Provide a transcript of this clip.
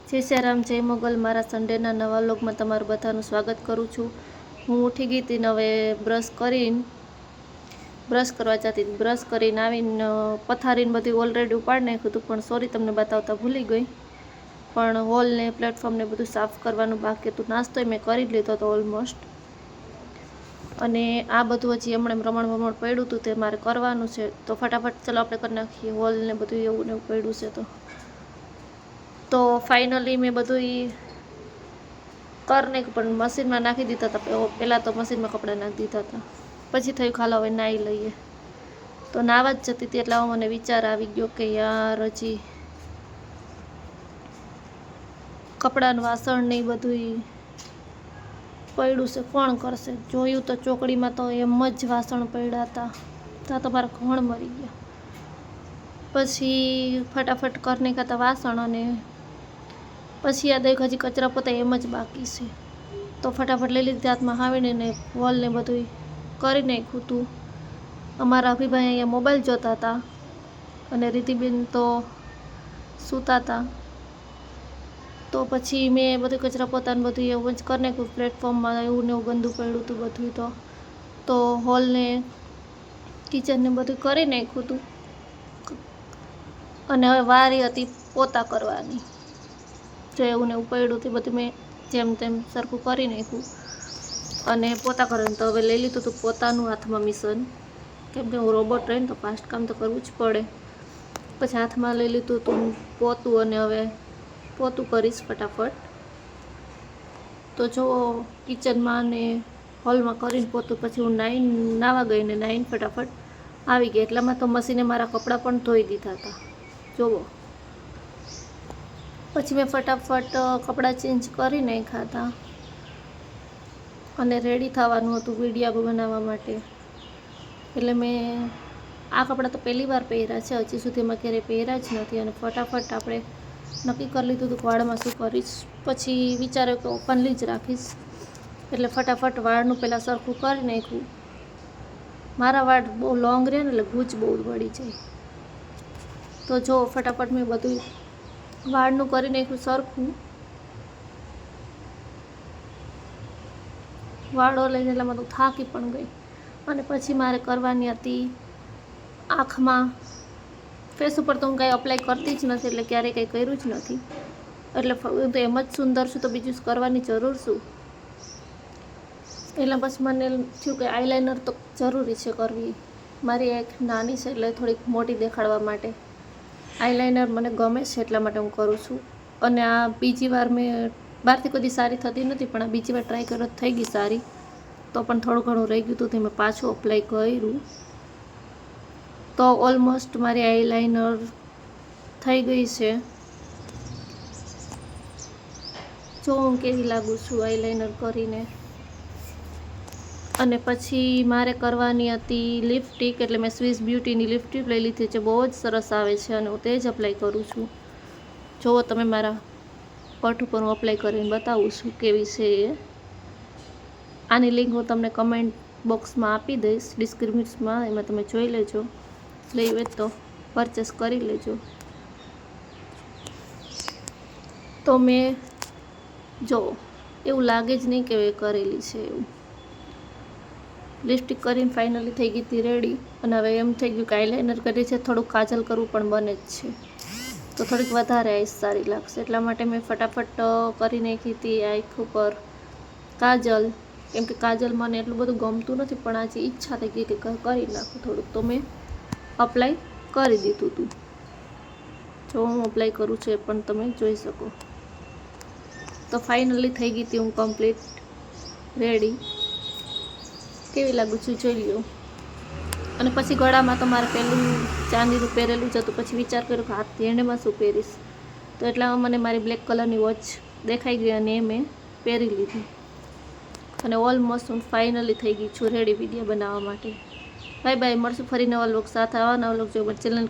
જય શ્રી રામ, જય મોગલ. મારા સન્ડેના નવા વ્લોગમાં તમારું બધાનું સ્વાગત કરું છું. હું ઉઠી ગઈ હતી ને હવે બ્રશ કરવા જતી હતી. બ્રશ કરીને આવીને પથારીને બધું ઓલરેડી ઉપાડી નાખ્યું હતું, પણ સોરી તમને બતાવતા ભૂલી ગઈ. પણ હોલને પ્લેટફોર્મને બધું સાફ કરવાનું બાકી હતું. નાસ્તો મેં કરી લીધો હતો ઓલમોસ્ટ. અને આ બધું હજી હમણાં રમણ પડ્યું હતું, તે મારે કરવાનું છે. તો ફટાફટ ચલો આપણે કરી નાખીએ. હોલને બધું એવું ને એવું પડ્યું છે તો ફાઇનલી મેં બધું કરી નાખ્યું, પણ મશીનમાં નાખી દીધા હતા. પહેલાં તો મશીનમાં કપડાં નાખી દીધા હતા, પછી થયું ખાલો હવે નાહી લઈએ. તો નાહવા જ જતી હતી એટલે મને વિચાર આવી ગયો કે યાર હજી કપડાનું વાસણ ને બધું પડ્યું છે, કોણ કરશે. જોયું તો ચોકડીમાં તો એમ જ વાસણ પડ્યા હતા, ત્યાં તો મારા ઘણ મરી ગયા. પછી ફટાફટ કરી નાખ્યા હતા વાસણ, અને પછી યાદ આવ્યું હજી કચરા પોતા એમ જ બાકી છે. તો ફટાફટ લઈ લીધી હાથમાં આવીને ને વોલને બધું કરી નાખ્યું હતું. અમારા અભિભાઈ અહીંયા મોબાઈલ જોતા હતા અને રીતિબેન તો સૂતા હતા. તો પછી મેં બધું કચરા પોતાને બધું એવું જ કરી નાખ્યું. પ્લેટફોર્મમાં એવું ને એવું ગંદુ પડ્યું હતું બધું. તો હોલને કિચનને બધું કરી નાખ્યું હતું. અને હવે વારી હતી પોતા કરવાની. જો એવું ને એવું પડ્યું હતું બધું મેં જેમ તેમ સરખું કરી નાખ્યું અને પોતા કરવાનું. તો હવે લઈ લીધું હતું પોતાનું હાથમાં મિશન, કેમ કે હું રોબોટ રહીને તો ફાસ્ટ કામ તો કરવું જ પડે. પછી હાથમાં લઈ લીધું હતું પોતું, અને હવે પોતું કરીશ ફટાફટ. તો જો કિચનમાં ને હોલમાં કરીને પોતું પછી હું નાવા ગઈ ને નાહીને ફટાફટ આવી ગઈ. એટલામાં તો મશીને મારા કપડાં પણ ધોઈ દીધા હતા જોવો. પછી મેં ફટાફટ કપડાં ચેન્જ કરી નાખ્યા હતા અને રેડી થવાનું હતું વિડીયો બનાવવા માટે. એટલે મેં આ કપડાં તો પહેલી વાર પહેર્યા છે, હજી સુધી મેં ક્યારેય પહેર્યા જ નથી. અને ફટાફટ આપણે નક્કી કરી લીધું હતું વાળમાં શું કરીશ. પછી વિચાર્યો કે ઓપનલી જ રાખીશ, એટલે ફટાફટ વાળનું પહેલાં સરખું કરી નાખ્યું. મારા વાળ બહુ લોંગ રહે ને એટલે ગૂંચ બહુ વળી જાય. તો જો ફટાફટ મેં બધું વાળનું કરી નાખ્યું સરખું. વાળો લઈને એટલે બધું થાકી પણ ગઈ. અને પછી મારે કરવાની હતી આંખમાં. ફેસ ઉપર તો હું કાંઈ અપ્લાય કરતી જ નથી, એટલે ક્યારેય કંઈ કર્યું જ નથી. એટલે હું તો એમ જ સુંદર છું, તો બીજું કરવાની જરૂર શું. એટલે પછી મને થયું કે આઈલાઇનર તો જરૂરી છે કરવી. મારી એક નાની છે એટલે થોડીક મોટી દેખાડવા માટે આઈલાઇનર મને ગમે છે, એટલા માટે હું કરું છું. અને આ બીજી વાર મેં બહારથી કદી સારી થતી નથી, પણ આ બીજી વાર ટ્રાય કરો થઈ ગઈ સારી. તો પણ થોડું ઘણું રહી ગયું હતું તે મેં પાછું અપ્લાય કર્યું. તો ઓલમોસ્ટ મારી આઈલાઇનર થઈ ગઈ છે. જો હું કેવી લાગુ છું આઈલાઇનર કરીને. અને પછી મારે કરવાની હતી લિપસ્ટિક, એટલે મેં સ્વિસ બ્યુટીની લિપસ્ટિક લઈ લીધી છે. બહુ જ સરસ આવે છે અને હું તે જ અપ્લાય કરું છું. જુઓ તમે, મારા પઠ ઉપર હું અપ્લાય કરીને બતાવું છું કેવી છે એ. આની લિંક હું તમને કમેન્ટ બોક્સમાં આપી દઈશ, ડિસ્ક્રિપ્શનમાં. એમાં તમે જોઈ લેજો, લઈ હોય તો પરચેસ કરી લેજો. તો મેં જો એવું લાગે જ નહીં કે કરેલી છે એવું. લિપસ્ટિક કરીને ફાઇનલી થઈ ગઈ હતી રેડી. અને હવે એમ થઈ ગયું કે આઈલાઇનર કરી છે, થોડુંક કાજલ કરવું પણ બને જ છે. તો થોડીક વધારે આઈસ સારી લાગશે, એટલા માટે મેં ફટાફટ કરી નાખી હતી આંખ ઉપર કાજલ. કેમ કે કાજલ મને એટલું બધું ગમતું નથી, પણ આજે ઈચ્છા થઈ ગઈ કે કરી નાખું થોડુંક, તો મેં અપ્લાય કરી દીધું હતું. જો હું અપ્લાય કરું છું એ પણ તમે જોઈ શકો. તો ફાઇનલી થઈ ગઈ હતી હું કમ્પ્લીટ રેડી. કેવી લાગુ છું જોઈ લ્યો. અને પછી ગળામાં તો મારે પેલું ચાંદીનું પહેરેલું જ હતું. પછી વિચાર કર્યો કે હાથ ધેંડમાં શું પહેરીશ, તો એટલામાં મને મારી બ્લેક કલરની વોચ દેખાઈ ગઈ અને એ મેં પહેરી લીધી. અને ઓલમોસ્ટ હું ફાઇનલી થઈ ગઈ છું રેડી વિડીયો બનાવવા માટે. બાય બાય, મળશું ફરી નવા વ્લોગ સાથે. આવા નવા વ્લોગ જો ચેનલ